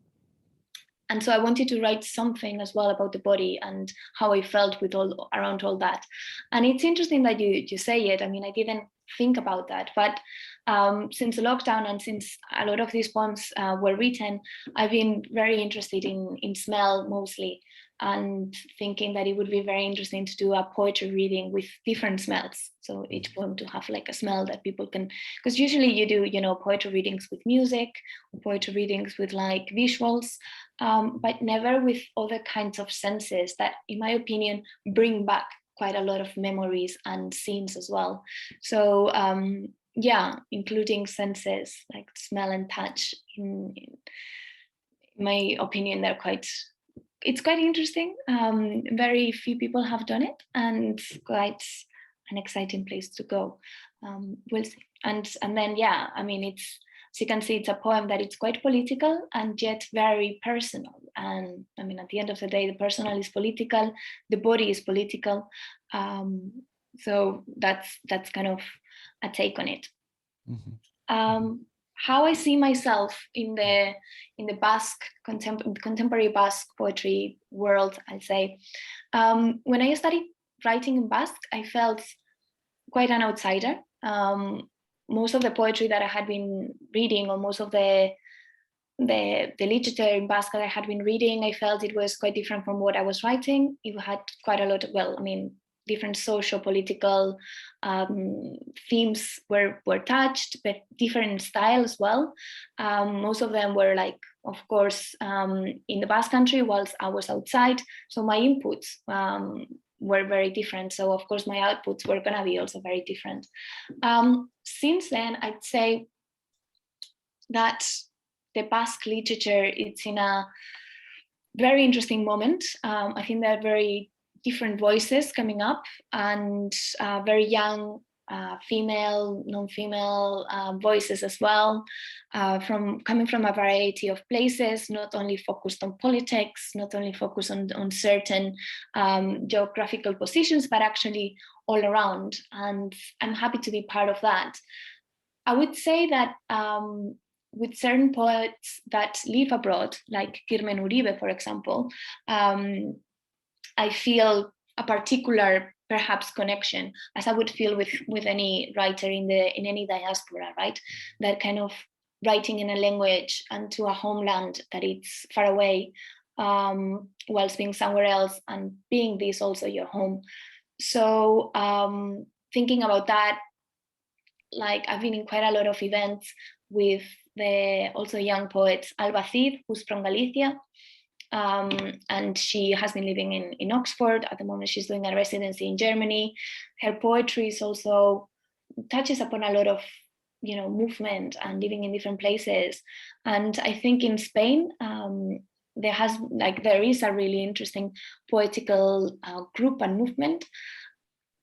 so I wanted to write something as well about the body and how I felt with around all that. And it's interesting that you say it. I mean, I didn't think about that, but since the lockdown and since a lot of these poems were written, I've been very interested in smell mostly, and thinking that it would be very interesting to do a poetry reading with different smells. So each poem to have, like, a smell that people can, because usually you do, you know, poetry readings with music, or poetry readings with, like, visuals, but never with other kinds of senses that, in my opinion, bring back quite a lot of memories and scenes as well. So yeah, including senses like smell and touch, in my opinion, it's quite interesting. Very few people have done it, and quite an exciting place to go. We'll see. And then, yeah, I mean, it's, as you can see, it's a poem that it's quite political and yet very personal. And I mean, at the end of the day, the personal is political, the body is political. So that's kind of a take on it. Mm-hmm. How I see myself in the Basque contemporary Basque poetry world, I'd say. When I started writing in Basque, I felt quite an outsider. Most of the poetry that I had been reading, or most of the literature in Basque that I had been reading, I felt it was quite different from what I was writing. It had quite a lot of, well, I mean, different socio-political themes were touched, but different style as well. Most of them were, like, of course, in the Basque country, whilst I was outside. So my inputs were very different. So of course my outputs were gonna be also very different. Since then, I'd say that the Basque literature, it's in a very interesting moment. I think there are very different voices coming up, and very young female, non-female voices as well, coming from a variety of places, not only focused on politics, not only focused on certain geographical positions, but actually all around. And I'm happy to be part of that. I would say that with certain poets that live abroad, like Kirmen Uribe, for example, I feel a particular, perhaps, connection, as I would feel with any writer in any diaspora, right? That kind of writing in a language and to a homeland that it's far away, whilst being somewhere else and being this also your home. So thinking about that, like, I've been in quite a lot of events with the also young poet Alba Cid, who's from Galicia. And she has been living in Oxford. At the moment, she's doing a residency in Germany. Her poetry is also touches upon a lot of, you know, movement and living in different places. And I think in Spain, there is a really interesting poetical group and movement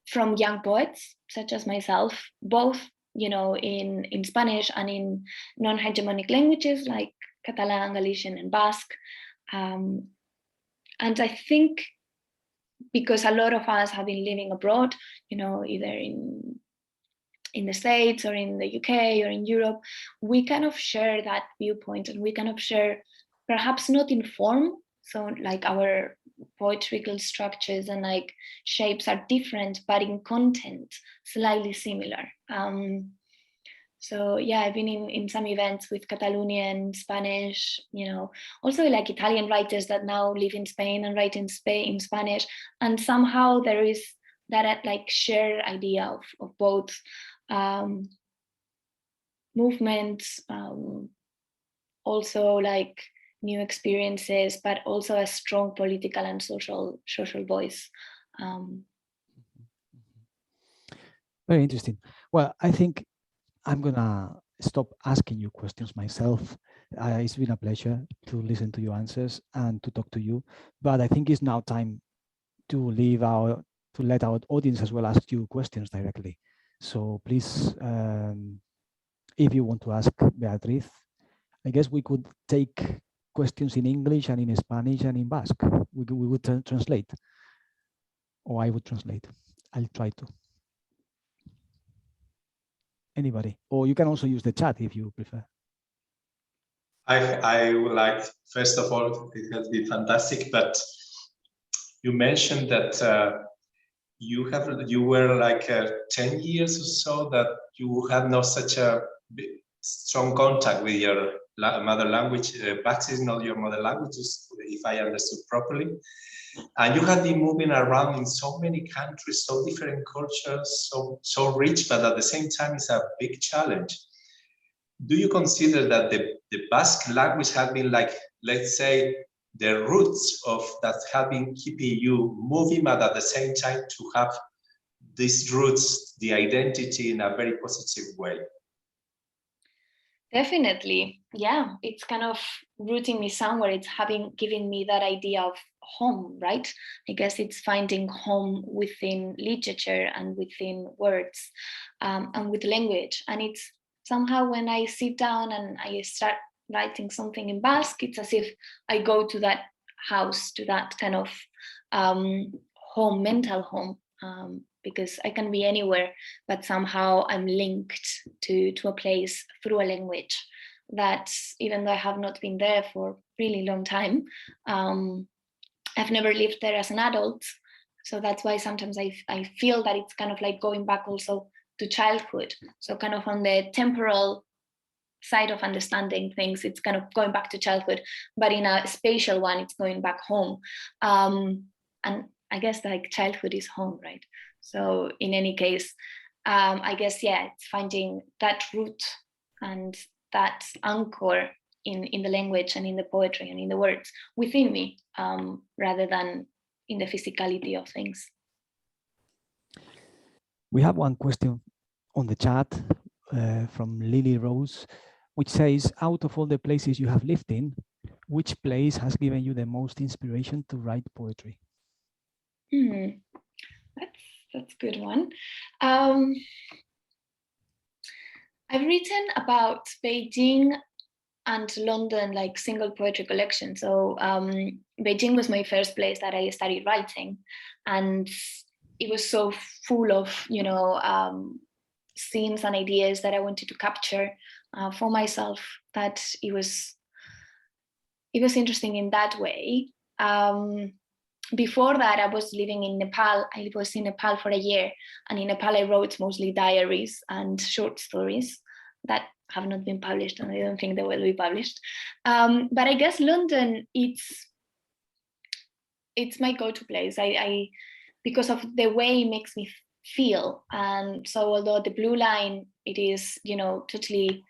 from young poets such as myself, both, you know, in Spanish and in non-hegemonic languages like Catalan, Galician, and Basque. And I think because a lot of us have been living abroad, you know, either in the States or in the UK or in Europe, we kind of share that viewpoint, and we kind of share, perhaps not in form, so like our poetical structures and like shapes are different, but in content slightly similar. So yeah, I've been in some events with Catalonian, Spanish, you know, also like Italian writers that now live in Spain and write in Spanish. And somehow there is that like shared idea of both movements, also like new experiences, but also a strong political and social voice. Very interesting. Well, I think I'm gonna stop asking you questions myself. It's been a pleasure to listen to your answers and to talk to you. But I think it's now time to let our audience as well ask you questions directly. So please, if you want to ask Beatriz, I guess we could take questions in English and in Spanish and in Basque. We would translate, or I would translate. I'll try to. Anybody, or you can also use the chat if you prefer. I would like, first of all, it has been fantastic, but you mentioned that you were like 10 years or so that you had not such a strong contact with your mother language. Basque is not your mother language, if I understood properly. And you have been moving around in so many countries, so different cultures, so rich, but at the same time, it's a big challenge. Do you consider that the Basque language has been like, let's say, the roots of that have been keeping you moving, but at the same time to have these roots, the identity in a very positive way? Definitely, yeah. It's kind of rooting me somewhere. It's given me that idea of home, right? I guess it's finding home within literature and within words and with language. And it's somehow when I sit down and I start writing something in Basque, it's as if I go to that house, to that kind of home, mental home, because I can be anywhere, but somehow I'm linked to a place through a language that, even though I have not been there for a really long time, I've never lived there as an adult. So that's why sometimes I feel that it's kind of like going back also to childhood. So kind of on the temporal side of understanding things, it's kind of going back to childhood, but in a spatial one, it's going back home. And I guess like childhood is home, right? So in any case, I guess, yeah, it's finding that root and that anchor in the language and in the poetry and in the words within me, rather than in the physicality of things. We have one question on the chat from Lily Rose, which says, out of all the places you have lived in, which place has given you the most inspiration to write poetry? That's a good one. I've written about Beijing and London, like single poetry collection. So Beijing was my first place that I started writing, and it was so full of, you know, scenes and ideas that I wanted to capture for myself, that it was interesting in that way. Before that, I was living in Nepal. I was in Nepal for a year, and in Nepal I wrote mostly diaries and short stories that have not been published, and I don't think they will be published. But I guess London, it's my go-to place. I because of the way it makes me feel. And so although the Blue Line, it is, you know, totally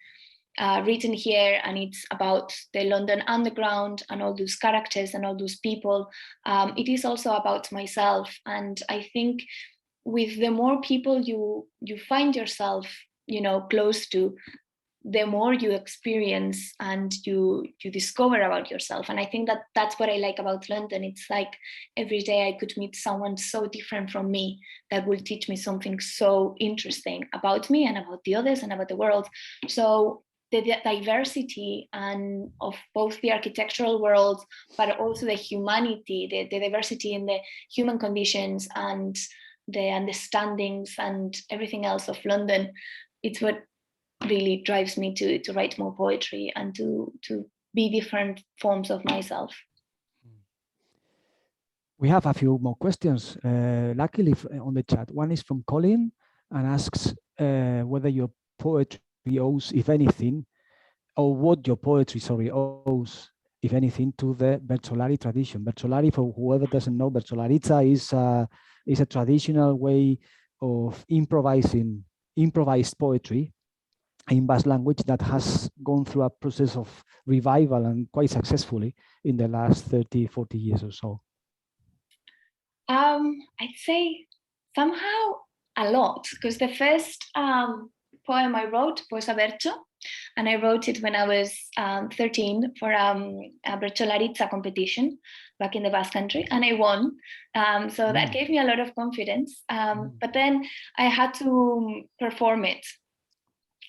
written here, and it's about the London Underground and all those characters and all those people, it is also about myself. And I think with the more people you find yourself, you know, close to, the more you experience and you discover about yourself. And I think that that's what I like about London. It's like every day I could meet someone so different from me that will teach me something so interesting about me and about the others and about the world. So the diversity and of both the architectural world, but also the humanity, the diversity in the human conditions and the understandings and everything else of London, it's what really drives me to write more poetry and to be different forms of myself. We have a few more questions, luckily on the chat. One is from Colin and asks whether your poetry owes, if anything, or what your poetry, owes, if anything, to the Bersolari tradition. Bersolari, for whoever doesn't know, Bersolariza is a traditional way of improvised poetry in Basque language that has gone through a process of revival, and quite successfully, in the last 30, 40 years or so. I'd say somehow a lot, because the first poem I wrote, Poesa Bertso, And I wrote it when I was 13 for a bertsolaritza competition back in the Basque Country, and I won. So that gave me a lot of confidence. But then I had to perform it.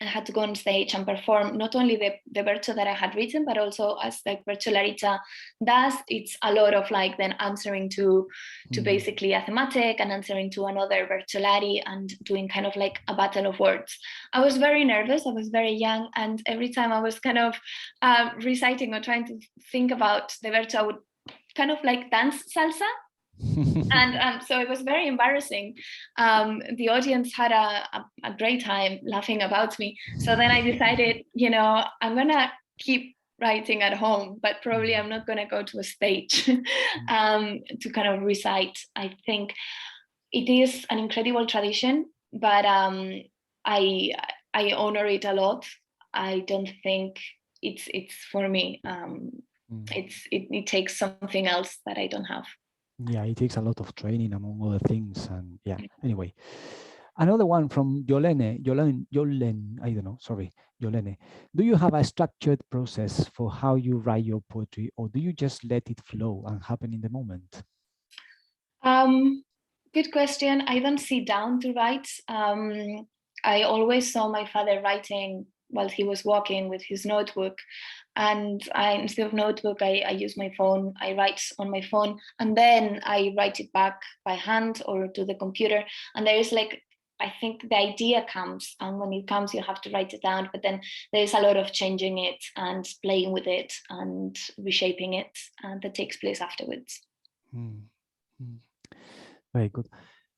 I had to go on stage and perform not only the verso that I had written, but also as like bertsolaritza does, it's a lot of like then answering to basically a thematic and answering to another bertsolari and doing kind of like a battle of words. I was very nervous, I was very young, and every time I was kind of reciting or trying to think about the verso, I would kind of like dance salsa. And so it was very embarrassing. The audience had a great time laughing about me. So then I decided, I'm gonna keep writing at home, but probably I'm not gonna go to a stage to kind of recite. I think it is an incredible tradition, but I honor it a lot. I don't think it's for me. It takes something else that I don't have. Yeah, it takes a lot of training, among other things. And yeah, anyway. Another one from Yolene, I don't know, sorry, Yolene. Do you have a structured process for how you write your poetry, or do you just let it flow and happen in the moment? Good question. I don't sit down to write. I always saw my father writing while he was walking with his notebook. And instead of notebook, I use my phone. I write on my phone, and then I write it back by hand or to the computer. And there is like, I think the idea comes, and when it comes, you have to write it down. But then there is a lot of changing it and playing with it and reshaping it, and that takes place afterwards. Very good.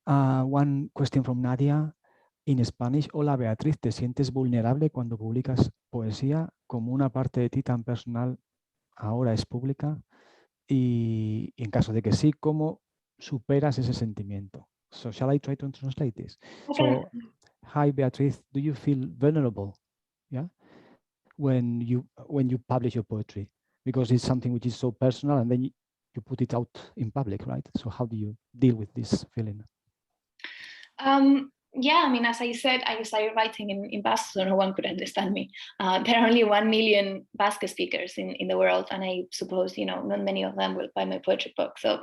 One question from Nadia. In Spanish, hola Beatriz, ¿te sientes vulnerable cuando publicas poesía? Como una parte de ti tan personal ahora es pública. Y en caso de que sí, ¿cómo superas ese sentimiento? So shall I try to translate this? Okay. So, hi Beatriz, do you feel vulnerable? Yeah, when you publish your poetry, because it's something which is so personal, and then you put it out in public, right? So how do you deal with this feeling? Yeah, I mean, as I said, I started writing in Basque, so no one could understand me. There are only 1 million Basque speakers in the world, and I suppose, not many of them will buy my poetry book. So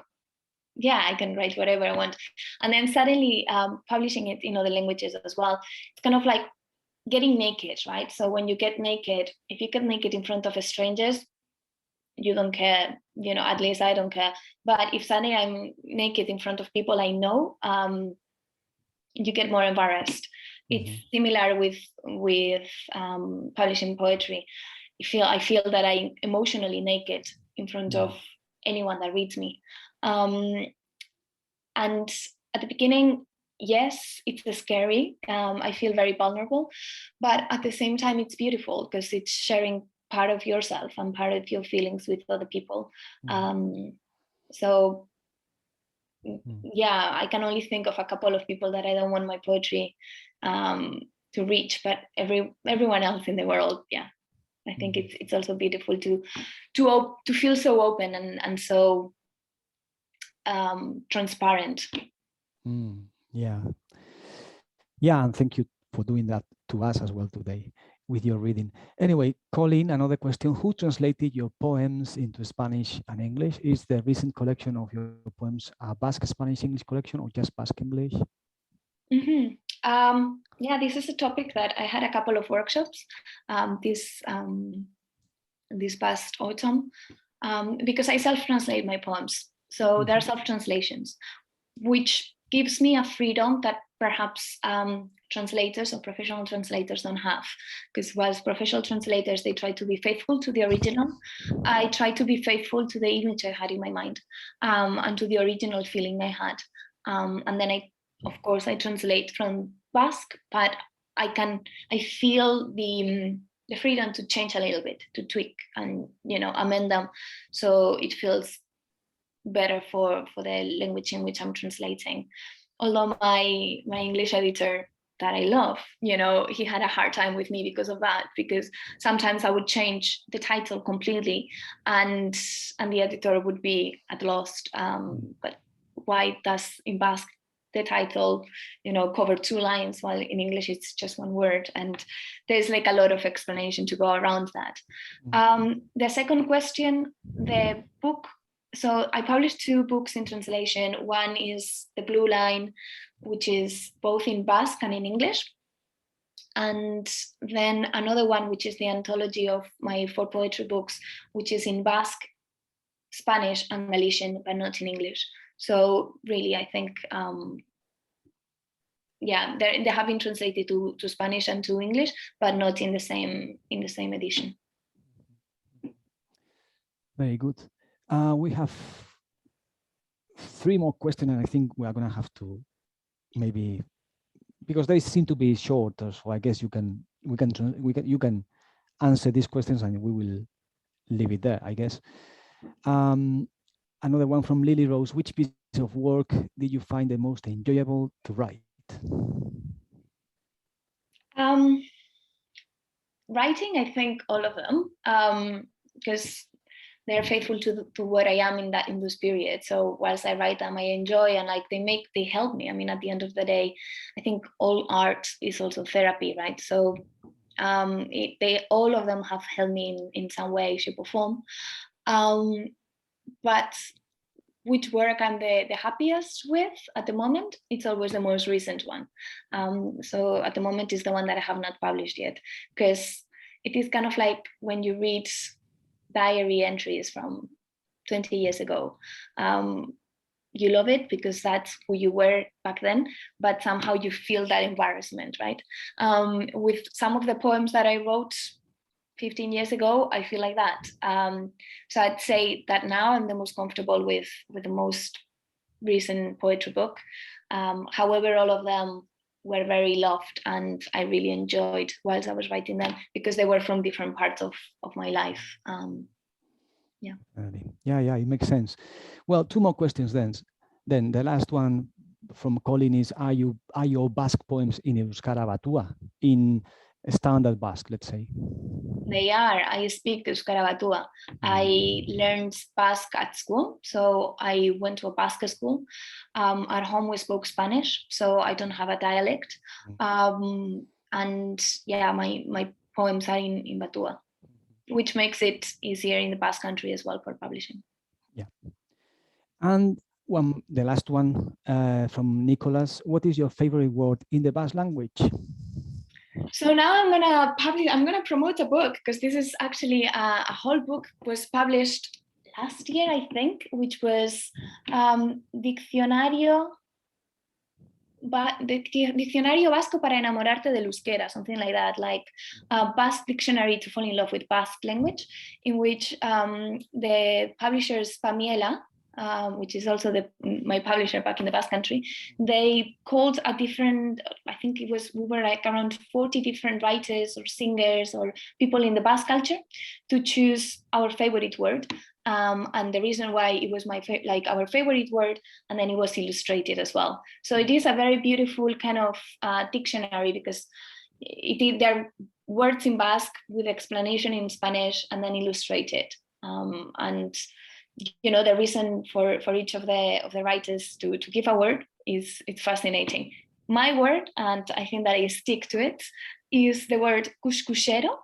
yeah, I can write whatever I want. And then suddenly publishing it in other languages as well, it's kind of like getting naked, right? So when you get naked, if you get naked in front of strangers, you don't care, at least I don't care. But if suddenly I'm naked in front of people I know, you get more embarrassed. It's similar with publishing poetry. I feel that I'm emotionally naked in front of anyone that reads me. And at the beginning, yes, it's scary. I feel very vulnerable, but at the same time, it's beautiful because it's sharing part of yourself and part of your feelings with other people. So yeah, I can only think of a couple of people that I don't want my poetry to reach, but everyone else in the world, yeah. I think it's also beautiful to feel so open and so transparent. Yeah, and thank you for doing that to us as well today with your reading. Anyway, Colin, another question. Who translated your poems into Spanish and English? Is the recent collection of your poems a Basque Spanish English collection or just Basque English? Yeah, this is a topic that I had a couple of workshops this past autumn because I self-translate my poems. So they're self-translations, which gives me a freedom that perhaps translators or professional translators don't have. Because whilst professional translators, they try to be faithful to the original, I try to be faithful to the image I had in my mind and to the original feeling I had. And then of course, I translate from Basque, but I feel the freedom to change a little bit, to tweak and amend them, so it feels better for the language in which I'm translating. Although my English editor that I love, he had a hard time with me because of that, because sometimes I would change the title completely and the editor would be at loss. But why does in Basque the title, cover 2 lines, while in English it's just 1 word, and there's like a lot of explanation to go around that. The second question, the book. So I published 2 books in translation. One is The Blue Line, which is both in Basque and in English. And then another one, which is the anthology of my 4 poetry books, which is in Basque, Spanish, and Galician, but not in English. So really, I think, they have been translated to Spanish and to English, but not in the same edition. Very good. We have 3 more questions, and I think we are going to have to maybe, because they seem to be shorter, so I guess you can answer these questions, and we will leave it there, I guess. Another one from Lily Rose: which piece of work did you find the most enjoyable to write? Writing, I think all of them, because they're faithful to what I am in those periods. So whilst I write them, I enjoy, and like they help me. I mean, at the end of the day, I think all art is also therapy, right? So all of them have helped me in some way, shape, or form. But which work I'm the happiest with at the moment, it's always the most recent one. So at the moment is the one that I have not published yet, because it is kind of like when you read diary entries from 20 years ago. You love it because that's who you were back then, but somehow you feel that embarrassment, right? With some of the poems that I wrote 15 years ago, I feel like that. So I'd say that now I'm the most comfortable with the most recent poetry book. However, all of them were very loved, and I really enjoyed whilst I was writing them, because they were from different parts of my life. Yeah, it makes sense. Well, 2 more questions then. Then the last one from Colin is: are your Basque poems in Euskara Batua, in standard Basque, let's say? They are. I speak Euskara Batua. I learned Basque at school, so I went to a Basque school. At home we spoke Spanish, so I don't have a dialect. And yeah, my poems are in Batua, which makes it easier in the Basque country as well for publishing. Yeah. And the last one from Nicholas: what is your favorite word in the Basque language? So now I'm gonna promote a book, because this is actually a whole book was published last year, I think, which was Diccionario Vasco para enamorarte del euskera, something like that, like a Basque dictionary to fall in love with Basque language, in which the publishers Pamiela, which is also my publisher back in the Basque country, they called a different, I think we were like around 40 different writers or singers or people in the Basque culture to choose our favorite word. And the reason why it was our favorite word, and then it was illustrated as well. So it is a very beautiful kind of dictionary, because there are words in Basque with explanation in Spanish and then illustrated. And the reason for each of the writers to give a word it's fascinating. My word, and I think that I stick to it, is the word cuscuchero.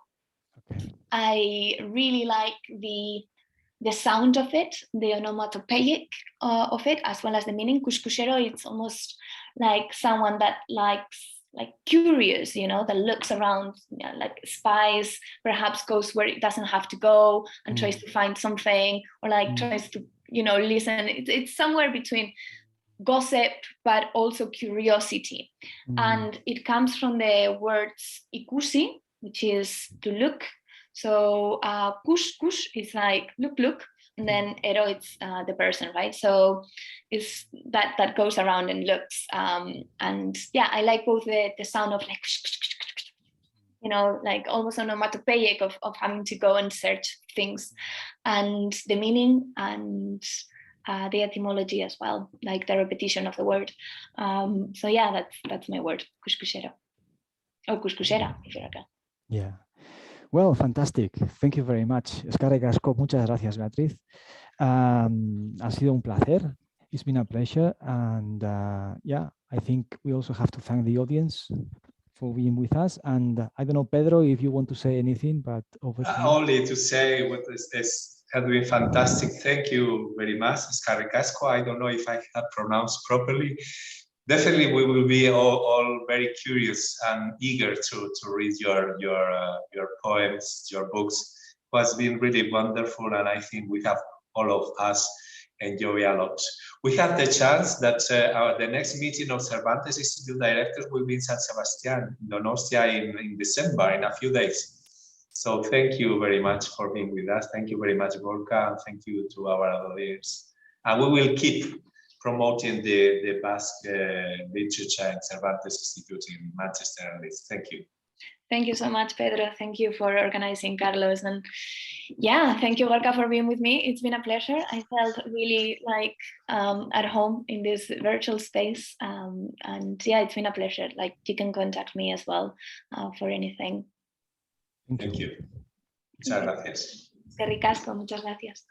Okay. I really like the sound of it, the onomatopoeic of it, as well as the meaning. Cuscuchero, it's almost like someone that likes, like curious, that looks around, like spies, perhaps goes where it doesn't have to go and tries to find something, or like tries to, listen. It's somewhere between gossip, but also curiosity. And it comes from the words ikusi, which is to look. So kush is like look, and then ero, it's the person, right? So it's that goes around and looks. And yeah, I like both the sound of like, like almost onomatopoeic of having to go and search things, and the meaning and the etymology as well, like the repetition of the word. So yeah, that's my word, cuscuchero, or cuscuchera, if you're okay. Yeah. Well, fantastic. Thank you very much. Eskerrik asko. Muchas gracias, Beatriz. Ha sido un placer. It's been a pleasure. And yeah, I think we also have to thank the audience for being with us. And I don't know, Pedro, if you want to say anything, but over to you. Only to say what is has been fantastic. Thank you very much, Scaricasco. I don't know if I have pronounced properly. Definitely, we will be all very curious and eager to read your poems, your books. It has been really wonderful, and I think we have all of us enjoy a lot. We have the chance that the next meeting of Cervantes Institute directors will be in San Sebastián, Donostia, in December, in a few days. So thank you very much for being with us. Thank you very much, Gorka, and thank you to our audience. And we will keep promoting the Basque literature in Cervantes Institute in Manchester and Leeds. Thank you. Thank you so much, Pedro. Thank you for organizing, Carlos. And yeah, thank you, Gorka, for being with me. It's been a pleasure. I felt really like at home in this virtual space. And yeah, it's been a pleasure. Like, you can contact me as well for anything. Thank you. Muchas gracias. Qué ricasco, muchas gracias.